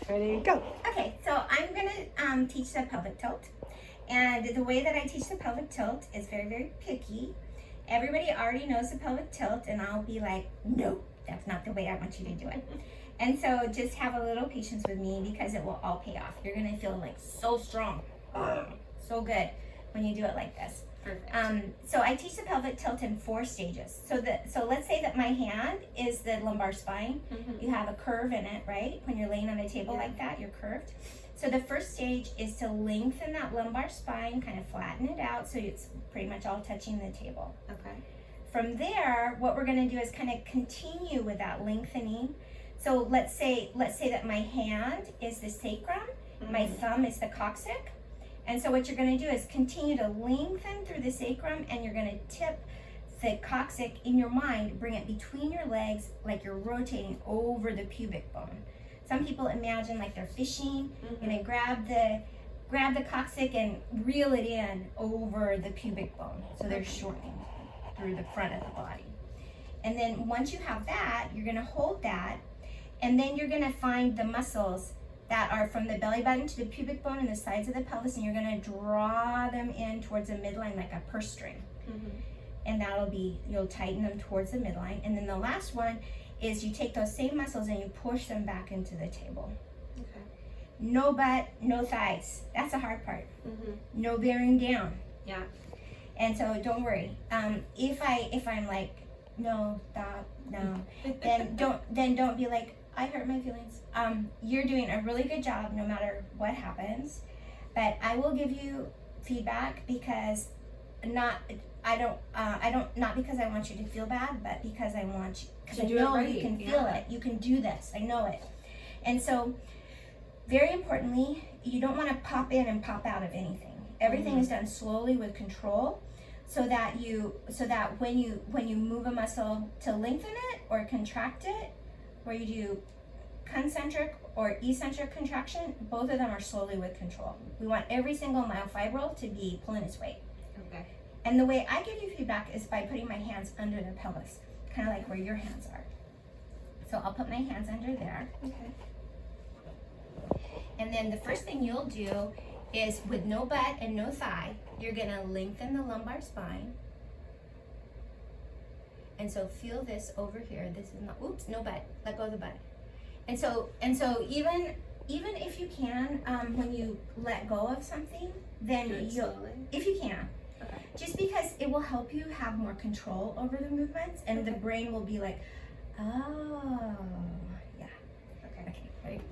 Ready, go. Okay, so I'm gonna teach the pelvic tilt. And the way that I teach the pelvic tilt is very, very picky. Everybody already knows the pelvic tilt, and I'll be like, no, that's not the way I want you to do it. And so just have a little patience with me because it will all pay off. You're gonna feel like so strong, so good when you do it like this. Perfect. So I teach the pelvic tilt in 4 stages. So let's say that my hand is the lumbar spine. You have a curve in it, right? When you're laying on a table like that, you're curved. So the first stage is to lengthen that lumbar spine, kind of flatten it out so it's pretty much all touching the table. Okay. From there, what we're gonna do is kind of continue with that lengthening. So let's say that my hand is the sacrum, my thumb is the coccyx. And so what you're gonna do is continue to lengthen through the sacrum, and you're gonna tip the coccyx in your mind, bring it between your legs like you're rotating over the pubic bone. Some people imagine like they're fishing, and they grab the coccyx and reel it in over the pubic bone. So they're shortening through the front of the body. And then once you have that, you're gonna hold that, and then you're gonna find the muscles that are from the belly button to the pubic bone and the sides of the pelvis, and you're gonna draw them in towards the midline like a purse string. And that'll be, you'll tighten them towards the midline. And then the last one is you take those same muscles and you push them back into the table. Okay. No butt, no thighs. That's the hard part. No bearing down. Yeah. And so don't worry. If I'm like, no, stop, no, then don't be like, I hurt my feelings. You're doing a really good job no matter what happens. But I will give you feedback because not because I want you to feel bad, but because I want you, because I know you can feel it. You can do this. I know it. And so, very importantly, you don't want to pop in and pop out of anything. Everything is done slowly with control, so that when you move a muscle to lengthen it or contract it, where you do concentric or eccentric contraction, both of them are slowly with control. We want every single myofibril to be pulling its weight. Okay. And the way I give you feedback is by putting my hands under the pelvis, kind of like where your hands are. So I'll put my hands under there. Okay. And then the first thing you'll do is, with no butt and no thigh, you're gonna lengthen the lumbar spine. And so feel this over here. This is not, oops, no butt, let go of the butt. And so even if you can, when you let go of something, then if you can. Okay. Just because it will help you have more control over the movements, and the brain will be like, oh, yeah. Okay, very good.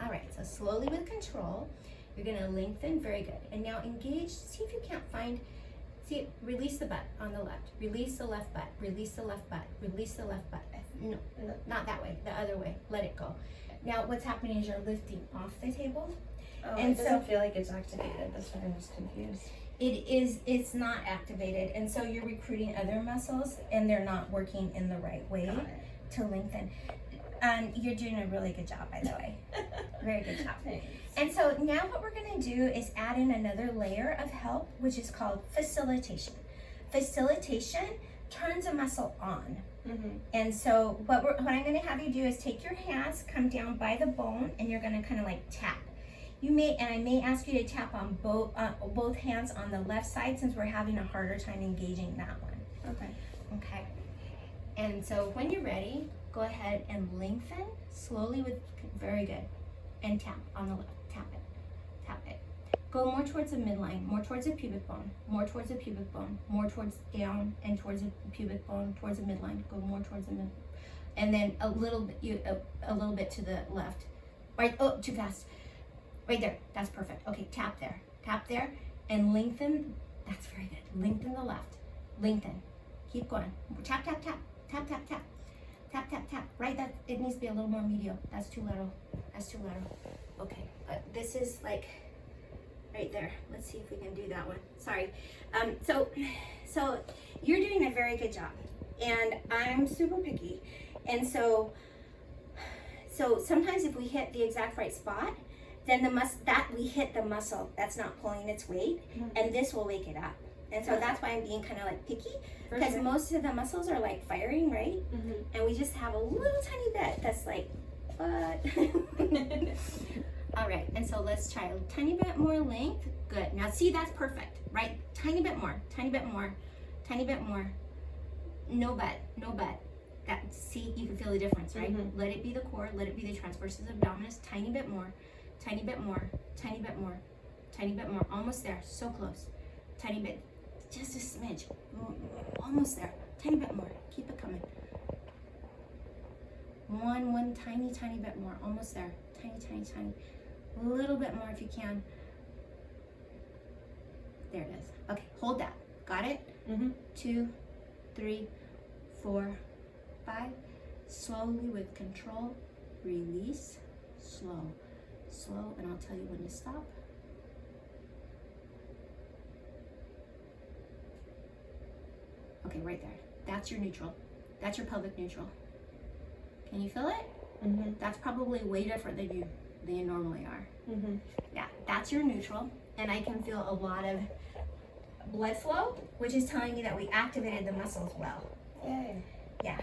All right, so slowly with control, you're gonna lengthen, very good. And now engage, see if you can't find, release the butt on the left, release the left butt, release the left butt, release the left butt. No, not that way, the other way, let it go. Now what's happening is you're lifting off the table. Oh, and it doesn't feel like it's activated, that's why I'm just confused. It's not activated, and so you're recruiting other muscles and they're not working in the right way to lengthen. You're doing a really good job, by the way. Very good job. Thanks. And so now what we're gonna do is add in another layer of help, which is called facilitation. Facilitation turns a muscle on. And so what I'm gonna have you do is take your hands, come down by the bone, and you're gonna kind of like tap. I may ask you to tap on both hands on the left side, since we're having a harder time engaging that one. Okay. And so when you're ready, go ahead and lengthen slowly very good, and tap on the left. Tap it. Go more towards the midline, more towards the pubic bone, more towards the pubic bone, more towards down and towards the pubic bone, towards the midline. Go more towards the midline, and then a little bit to the left. Right. Oh, too fast. Right there. That's perfect. Okay, tap there, and lengthen. That's very good. Lengthen the left. Lengthen. Keep going. Tap. Right. That it needs to be a little more medial. That's too lateral. Okay. This is like right there. Let's see if we can do that one. Sorry. So you're doing a very good job, and I'm super picky, and so sometimes if we hit the exact right spot, then we hit the muscle that's not pulling its weight, and this will wake it up. And so that's why I'm being kind of like picky, because most of the muscles are like firing, right? And we just have a little tiny bit that's like, but And so let's try a tiny bit more length. Good. Now see, that's perfect, right? Tiny bit more, tiny bit more, tiny bit more. No butt, no butt. That, see, you can feel the difference, right? Let it be the core, let it be the transversus abdominis. Tiny bit more, tiny bit more, tiny bit more, tiny bit more. Almost there, so close. Tiny bit, just a smidge. Almost there, tiny bit more. Keep it coming. One tiny bit more. Almost there. Tiny, tiny, tiny. A little bit more if you can. There it is. Okay, hold that. Got it? 2, 3, 4, 5. Slowly with control. Release. Slow. Slow, and I'll tell you when to stop. Okay, right there. That's your neutral. That's your pelvic neutral. Can you feel it? That's probably way different than you normally are. Yeah, that's your neutral, and I can feel a lot of blood flow, which is telling me that we activated the muscles well. Yay. Yeah.